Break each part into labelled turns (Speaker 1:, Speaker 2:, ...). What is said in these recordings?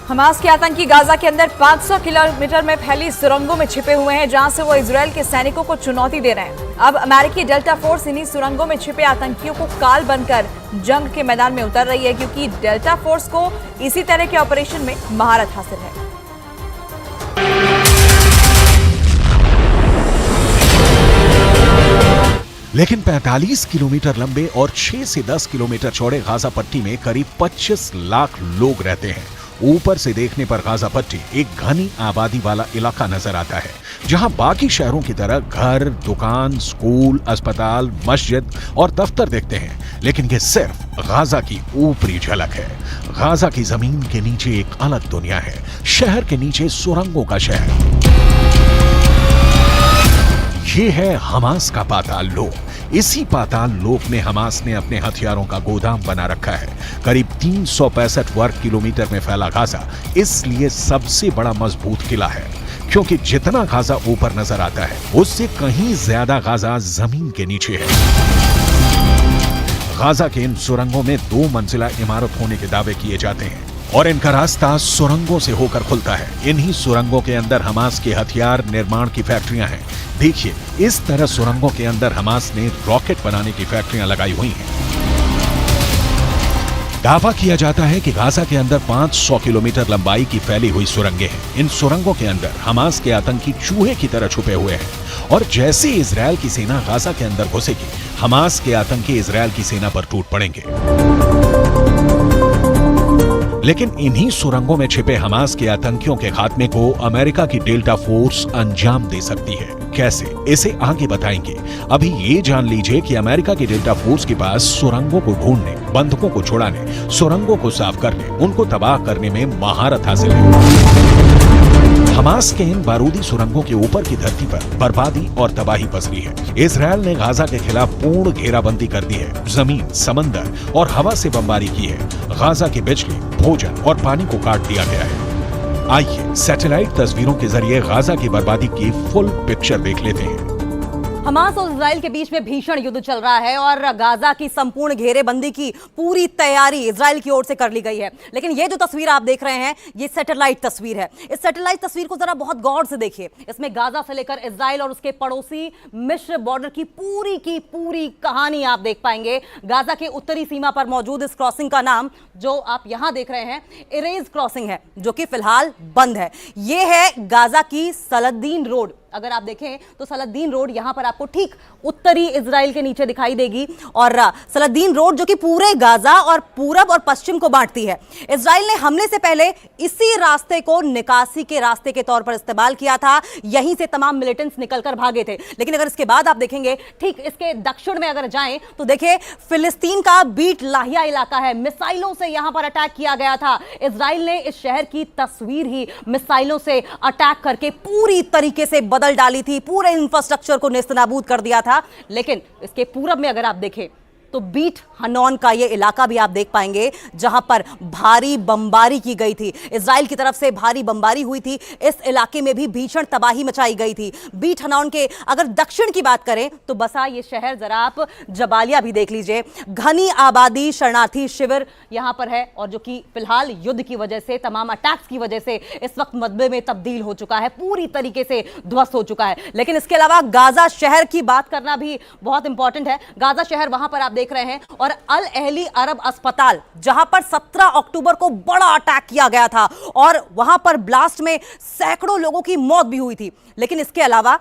Speaker 1: Hamas के आतंकी Gaza के अंदर 500 किलोमीटर में फैली सुरंगों में छिपे हुए हैं, जहां से वो इजरायल के सैनिकों को चुनौती दे रहे हैं। अब अमेरिकी डेल्टा फोर्स इन्हीं सुरंगों में छिपे आतंकियों को काल बनकर जंग के मैदान में उतर रही है, क्योंकि डेल्टा फोर्स को इसी तरह के ऑपरेशन में महारत हासिल है।
Speaker 2: लेकिन 45 किलोमीटर लंबे और 6 से 10 किलोमीटर चौड़े गाजा पट्टी में करीब 25 लाख लोग रहते हैं। ऊपर से देखने पर गाजा पट्टी एक घनी आबादी वाला इलाका नजर आता है, जहां बाकी शहरों की तरह घर, दुकान, स्कूल, अस्पताल, मस्जिद और दफ्तर दिखते हैं। लेकिन ये सिर्फ गाजा की ऊपरी झलक है। गाजा की जमीन के नीचे एक अलग दुनिया है, शहर के नीचे सुरंगों का शहर। ये है हमास का पाताल लोक। इसी पाताल लोक में हमास ने अपने हथियारों का गोदाम बना रखा है। करीब 365 वर्ग किलोमीटर में फैला गाजा इसलिए सबसे बड़ा मजबूत किला है, क्योंकि जितना गाजा ऊपर नजर आता है उससे कहीं ज्यादा गाजा जमीन के नीचे है। गाजा के इन सुरंगों में 2 मंजिला इमारत होने के दावे किए जाते हैं और इनका रास्ता सुरंगों से होकर खुलता है। इन्हीं सुरंगों के अंदर हमास के हथियार निर्माण की फैक्ट्रियां हैं। देखिए, इस तरह सुरंगों के अंदर हमास ने रॉकेट बनाने की फैक्ट्रियां लगाई हुई हैं। दावा किया जाता है कि गाजा के अंदर 500 किलोमीटर लंबाई की फैली हुई सुरंगें हैं। इन सुरंगों के अंदर हमास के आतंकी चूहे की तरह छुपे हुए हैं और जैसे इजरायल की सेना गाजा के अंदर घुसेगी, हमास के आतंकी इजरायल की सेना पर टूट पड़ेंगे। लेकिन इन्हीं सुरंगों में छिपे हमास के आतंकियों के खात्मे को अमेरिका की डेल्टा फोर्स अंजाम दे सकती है। कैसे, इसे आगे बताएंगे। अभी ये जान लीजिए कि अमेरिका की डेल्टा फोर्स के पास सुरंगों को ढूंढने, बंधकों को छुड़ाने, सुरंगों को साफ करने, उनको तबाह करने में महारत हासिल है। हमास के इन बारूदी सुरंगों के ऊपर की धरती पर बर्बादी और तबाही पसरी है। इजरायल ने गाजा के खिलाफ पूर्ण घेराबंदी कर दी है। जमीन, समंदर और हवा से बमबारी की है। गाजा की बिजली, भोजन और पानी को काट दिया गया है। आइए सैटेलाइट तस्वीरों के जरिए गाजा की बर्बादी की फुल पिक्चर देख लेते हैं।
Speaker 3: हमास और इजराइल के बीच में भीषण युद्ध चल रहा है और गाजा की संपूर्ण घेरेबंदी की पूरी तैयारी इजराइल की ओर से कर ली गई है। लेकिन ये जो तस्वीर आप देख रहे हैं, ये सैटेलाइट तस्वीर है। इस सैटेलाइट तस्वीर को जरा बहुत गौर से देखिए। इसमें गाजा से लेकर इजराइल और उसके पड़ोसी मिस्र बॉर्डर की पूरी कहानी आप देख पाएंगे। गाजा के उत्तरी सीमा पर मौजूद इस क्रॉसिंग का नाम, जो आप यहां देख रहे हैं, इरेज क्रॉसिंग है, जो कि फिलहाल बंद है। यह है गाजा की सलादीन रोड। अगर आप देखें तो सलादीन रोड यहां पर आपको ठीक उत्तरी इजराइल के नीचे दिखाई देगी और सलादीन रोड जो कि पूरे गाजा और पूरब और पश्चिम को बांटती है। इजराइल ने हमले से पहले इसी रास्ते को निकासी के रास्ते के तौर पर इस्तेमाल किया था। यहीं से तमाम मिलिटेंट्स निकलकर भागे थे। लेकिन अगर इसके बाद आप देखेंगे, ठीक इसके दक्षिण में अगर जाएं तो देखिए, फिलिस्तीन का बीट लाहिया इलाका है। मिसाइलों से यहां पर अटैक किया गया था। इजराइल ने इस शहर की तस्वीर ही मिसाइलों से अटैक करके पूरी तरीके से बदल डाली थी, पूरे इंफ्रास्ट्रक्चर को नेस्तनाबूद कर दिया था। लेकिन इसके पूरब में अगर आप देखें तो बीट हनौन का ये इलाका भी आप देख पाएंगे, जहां पर भारी बमबारी की गई थी। इजराइल की तरफ से भारी बमबारी हुई थी। इस इलाके में भी भीषण तबाही मचाई गई थी। बीट हनौन के अगर दक्षिण की बात करें तो बसा ये शहर, जरा आप जबालिया भी देख लीजिए। घनी आबादी, शरणार्थी शिविर यहां पर है और जो कि फिलहाल युद्ध की वजह से, तमाम अटैक्स की वजह से इस वक्त मलबे में तब्दील हो चुका है, पूरी तरीके से ध्वस्त हो चुका है। लेकिन इसके अलावा गाजा शहर की बात करना भी बहुत इंपॉर्टेंट है। गाजा शहर वहां पर आप देख रहे हैं और अल अहली अरब अस्पताल, जहां पर 17 अक्टूबर को बड़ा अटैक किया गया था और वहां पर ब्लास्ट में सैकड़ों लोगों की मौत भी हुई थी। लेकिन इसके अलावा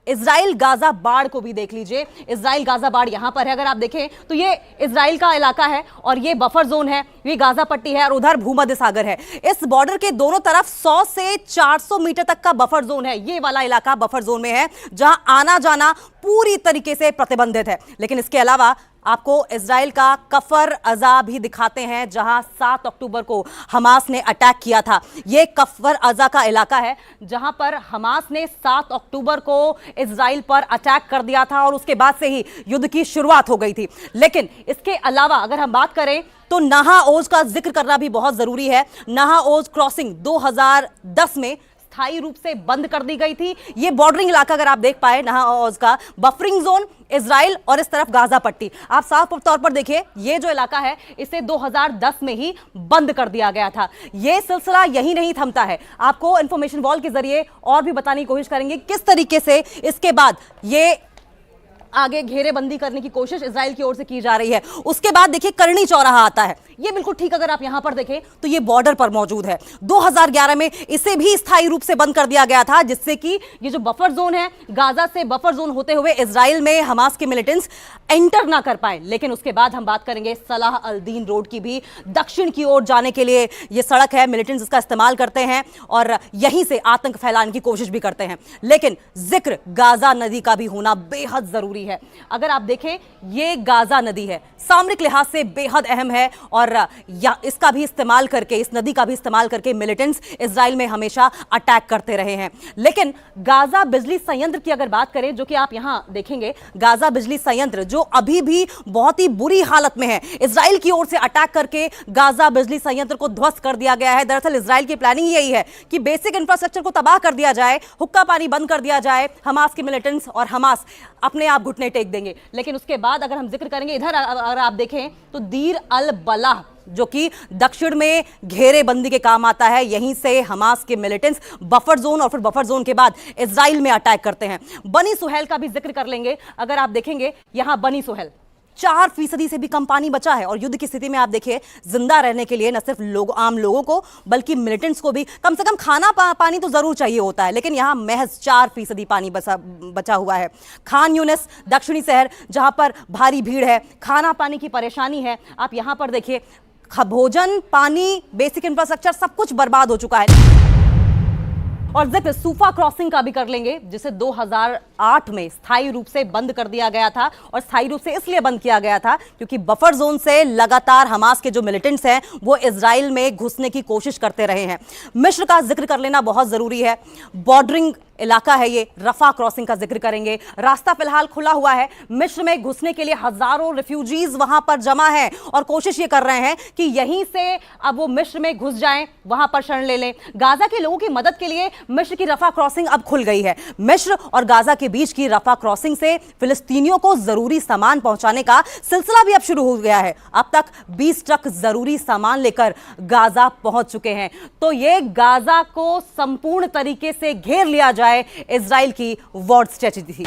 Speaker 3: इजराइल गाजा बाड़ को भी देख लीजिए। इजराइल गाजा बाड़ यहां पर है। अगर आप देखें तो ये इजराइल का इलाका है और ये बफर जोन है, ये गाजा पट्टी है और उधर भूमध्य सागर है। इस बॉर्डर के दोनों तरफ 100 से 400 मीटर तक का बफर जोन है। ये वाला इलाका बफर जोन में है, जहां आना जाना पूरी तरीके से प्रतिबंधित है। लेकिन इसके अलावा आपको इजराइल का कफर अजा भी दिखाते हैं, जहां 7 अक्टूबर को हमास ने अटैक किया था। यह कफर अजा का इलाका है, जहां पर हमास ने 7 अक्टूबर को इजराइल पर अटैक कर दिया था और उसके बाद से ही युद्ध की शुरुआत हो गई थी। लेकिन इसके अलावा अगर हम बात करें तो नाहा ओज का जिक्र करना भी बहुत जरूरी है। नाहा ओज क्रॉसिंग 2010 में स्थायी रूप से बंद कर दी गई थी। ये बॉर्डरिंग इलाका अगर आप देख पाए नहा ओज का बफरिंग जोन, इजराइल और इस तरफ गाजा पट्टी, आप साफ तौर पर देखिए ये जो इलाका है इसे 2010 में ही बंद कर दिया गया था। ये सिलसिला यही नहीं थमता है, आपको इंफॉर्मेशन वॉल के जरिए और भी बताने की कोशिश करेंगे किस तरीके से इसके बाद ये आगे घेरेबंदी करने की कोशिश इजराइल की ओर से की जा रही है। उसके बाद देखिए करनी चौराहा आता है, ये बिल्कुल ठीक अगर आप यहां पर देखें तो ये बॉर्डर पर मौजूद है। 2011 में इसे भी स्थायी रूप से बंद कर दिया गया था, जिससे कि ये जो बफर जोन है गाजा से बफर जोन होते हुए इजराइल में हमास के मिलिटेंट्स एंटर ना कर पाए। लेकिन उसके बाद हम बात करेंगे सलाह अल दीन रोड की भी, दक्षिण की ओर जाने के लिए ये सड़क है, मिलिटेंट्स इसका इस्तेमाल करते हैं और यहीं से आतंक फैलाने की कोशिश भी करते हैं। लेकिन जिक्र गाजा नदी का भी होना बेहद जरूरी है। अगर आप देखें ये गाजा नदी है, सामरिक लिहाज से बेहद अहम है और इसका भी इस्तेमाल करके, इस नदी का भी इस्तेमाल करके मिलिटेंट्स इजराइल में हमेशा अटैक करते रहे हैं। लेकिन गाजा बिजली संयंत्र की अगर बात करें, जो कि आप यहां देखेंगे, गाजा बिजली संयंत्र जो अभी भी बहुत ही बुरी हालत में है, इजराइल की ओर से अटैक करके गाजा बिजली संयंत्र को ध्वस्त कर दिया गया है। दरअसल इजराइल की प्लानिंग यही है कि बेसिक इंफ्रास्ट्रक्चर को तबाह कर दिया जाए, हुक्का पानी बंद कर दिया जाए, हमास के मिलिटेंट्स और हमास अपने आप घुटने टेक देंगे। लेकिन उसके बाद अगर हम जिक्र करेंगे इधर अगर आप देखें तो दीर अल बलाह जो कि दक्षिण में घेरेबंदी के काम आता है, यहीं से हमास के मिलिटेंट्स बफर जोन और फिर बफर जोन के बाद इजराइल में अटैक करते हैं। बनी सुहेल का भी जिक्र कर लेंगे। अगर आप देखेंगे यहां बनी सुहेल 4% से भी कम पानी बचा है और युद्ध की स्थिति में आप देखिए जिंदा रहने के लिए न सिर्फ आम लोगों को बल्कि मिलिटेंट्स को भी कम से कम खाना पानी तो जरूर चाहिए होता है, लेकिन यहां महज 4% पानी बचा हुआ है। खान यूनिस दक्षिणी शहर जहां पर भारी भीड़ है, खाना पानी की परेशानी है। आप यहां पर देखिए भोजन, पानी, बेसिक इंफ्रास्ट्रक्चर सब कुछ बर्बाद हो चुका है। और जिक्र सूफा क्रॉसिंग का भी कर लेंगे, जिसे 2008 में स्थायी रूप से बंद कर दिया गया था और स्थायी रूप से इसलिए बंद किया गया था क्योंकि बफर जोन से लगातार हमास के जो मिलिटेंट्स हैं वो इजराइल में घुसने की कोशिश करते रहे हैं। मिस्र का जिक्र कर लेना बहुत जरूरी है, बॉर्डरिंग इलाका है ये। रफा क्रॉसिंग का जिक्र करेंगे, रास्ता फिलहाल खुला हुआ है, मिस्र में घुसने के लिए हजारों रिफ्यूजीज वहां पर जमा हैं और कोशिश ये कर रहे हैं कि यहीं से अब वो मिस्र में घुस जाएं, वहां पर शरण ले लें। गाजा के लोगों की मदद के लिए मिस्र की रफा क्रॉसिंग अब खुल गई है। मिस्र और गाजा के बीच की रफा क्रॉसिंग से फिलिस्तीनियों को जरूरी सामान पहुंचाने का सिलसिला भी अब शुरू हो गया है। अब तक 20 ट्रक जरूरी सामान लेकर गाजा पहुंच चुके हैं। तो ये गाजा को संपूर्ण तरीके से घेर लिया जाए, इजराइल की वॉर स्ट्रेटजी थी।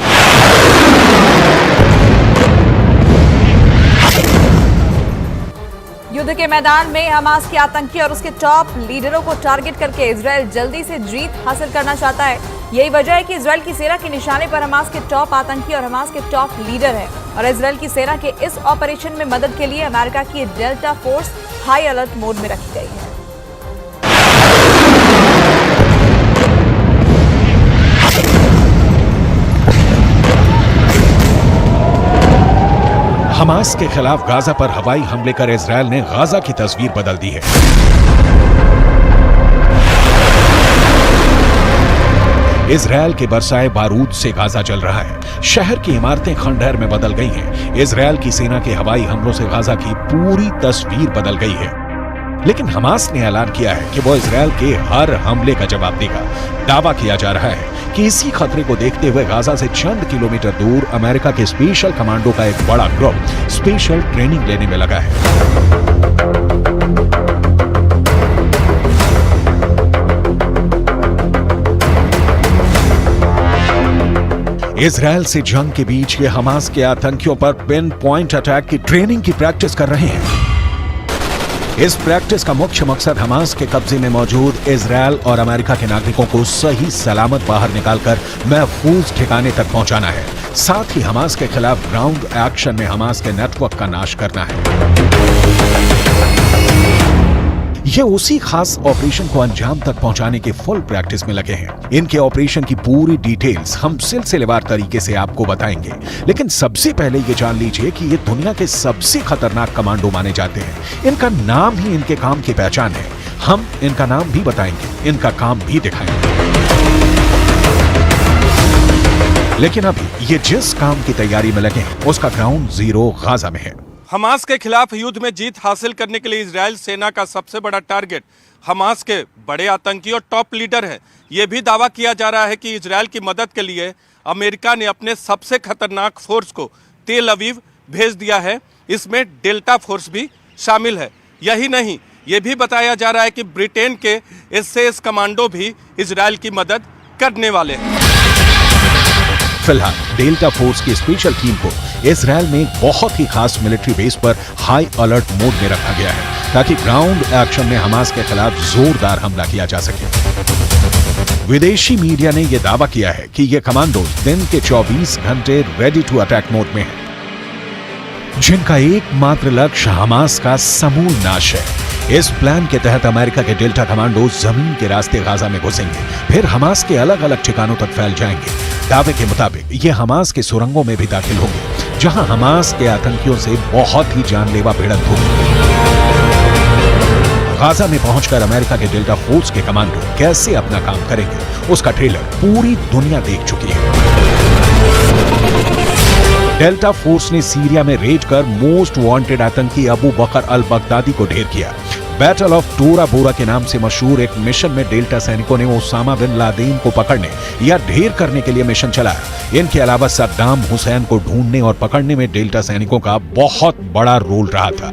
Speaker 1: युद्ध के मैदान में हमास के आतंकी और उसके टॉप लीडरों को टारगेट करके इजराइल जल्दी से जीत हासिल करना चाहता है। यही वजह है कि इजराइल की सेना के निशाने पर हमास के टॉप आतंकी और हमास के टॉप लीडर हैं और इजराइल की सेना के इस ऑपरेशन में मदद के लिए अमेरिका की delta force high alert mode में रखी गई है।
Speaker 2: हमास के खिलाफ गाजा पर हवाई हमले कर इजरायल ने गाजा की तस्वीर बदल दी है। इजरायल के बरसाए बारूद से गाजा जल रहा है। शहर की इमारतें खंडहर में बदल गई हैं। इजरायल की सेना के हवाई हमलों से गाजा की पूरी तस्वीर बदल गई है। लेकिन हमास ने ऐलान किया है कि वो इजरायल के हर हमले का जवाब देगा। दावा किया जा रहा है कि इसी खतरे को देखते हुए गाजा से चंद किलोमीटर दूर अमेरिका के स्पेशल कमांडो का एक बड़ा ग्रुप स्पेशल ट्रेनिंग लेने में लगा है। इजरायल से जंग के बीच ये हमास के आतंकियों पर पिन पॉइंट अटैक की ट्रेनिंग की प्रैक्टिस कर रहे हैं। इस प्रैक्टिस का मुख्य मकसद हमास के कब्जे में मौजूद इजरायल और अमेरिका के नागरिकों को सही सलामत बाहर निकालकर महफूज ठिकाने तक पहुंचाना है। साथ ही हमास के खिलाफ ग्राउंड एक्शन में हमास के नेटवर्क का नाश करना है। ये उसी खास ऑपरेशन को अंजाम तक पहुंचाने के फुल प्रैक्टिस में लगे हैं। इनके ऑपरेशन की पूरी डिटेल्स हम सिलसिलेवार तरीके से आपको बताएंगे, लेकिन सबसे पहले ये जान लीजिए कि ये दुनिया के सबसे खतरनाक कमांडो माने जाते हैं। इनका नाम ही इनके काम की पहचान है। हम इनका नाम भी बताएंगे, इनका काम भी दिखाएंगे। लेकिन अभी ये जिस काम की तैयारी में लगे हैं उसका ग्राउंड जीरो गाजा में है।
Speaker 4: हमास के खिलाफ युद्ध में जीत हासिल करने के लिए इजरायल सेना का सबसे बड़ा टारगेट हमास के बड़े आतंकी और टॉप लीडर हैं। ये भी दावा किया जा रहा है कि इजरायल की मदद के लिए अमेरिका ने अपने सबसे खतरनाक फोर्स को तेल अवीव भेज दिया है। इसमें डेल्टा फोर्स भी शामिल है। यही नहीं, ये भी बताया जा रहा है कि ब्रिटेन के SAS कमांडो भी इजरायल की मदद करने वाले हैं।
Speaker 2: फिलहाल डेल्टा फोर्स की स्पेशल टीम को इजरायल में एक बहुत ही खास मिलिट्री बेस पर हाई अलर्ट मोड में रखा गया है ताकि ग्राउंड एक्शन में हमास के खिलाफ जोरदार हमला किया जा सके। विदेशी मीडिया ने यह दावा किया है कि ये कमांडोज दिन के 24 घंटे रेडी टू अटैक मोड में हैं, जिनका एकमात्र लक्ष्य हमास का समूल नाश है। इस प्लान के तहत अमेरिका के डेल्टा कमांडो जमीन के रास्ते गाजा में घुसेंगे, फिर हमास के अलग अलग ठिकानों तक फैल जाएंगे। दावे के मुताबिक ये हमास के सुरंगों में भी दाखिल होंगे, जहां हमास के आतंकियों से बहुत ही जानलेवा भिड़ंत होगी। गाजा में पहुंचकर अमेरिका के डेल्टा फोर्स के कमांडो कैसे अपना काम करेंगे, उसका ट्रेलर पूरी दुनिया देख चुकी है। डेल्टा फोर्स ने सीरिया में रेड कर मोस्ट वांटेड आतंकी अबू बकर अल बगदादी को ढेर किया। बैटल ऑफ टोरा बोरा के नाम से मशहूर एक मिशन में डेल्टा सैनिकों ने ओसामा बिन लादेन को पकड़ने या ढेर करने के लिए मिशन चलाया। इनके अलावा सद्दाम हुसैन को ढूंढने और पकड़ने में डेल्टा सैनिकों का बहुत बड़ा रोल रहा था।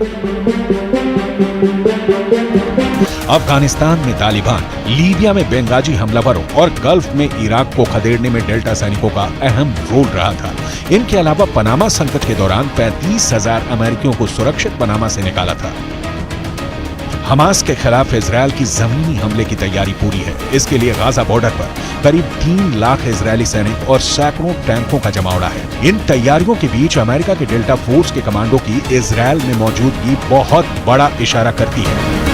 Speaker 2: अफगानिस्तान में तालिबान, लीबिया में बेंगाजी हमलावरों और गल्फ में इराक को खदेड़ने में डेल्टा सैनिकों का अहम रोल रहा था। इनके अलावा पनामा संकट के दौरान 35,000 अमेरिकियों को सुरक्षित पनामा से निकाला था। हमास के खिलाफ इजरायल की जमीनी हमले की तैयारी पूरी है। इसके लिए गाजा बॉर्डर पर करीब 3 लाख इजरायली सैनिक और सैकड़ों टैंकों का जमावड़ा है। इन तैयारियों के बीच अमेरिका के डेल्टा फोर्स के कमांडो की इजरायल में मौजूदगी बहुत बड़ा इशारा करती है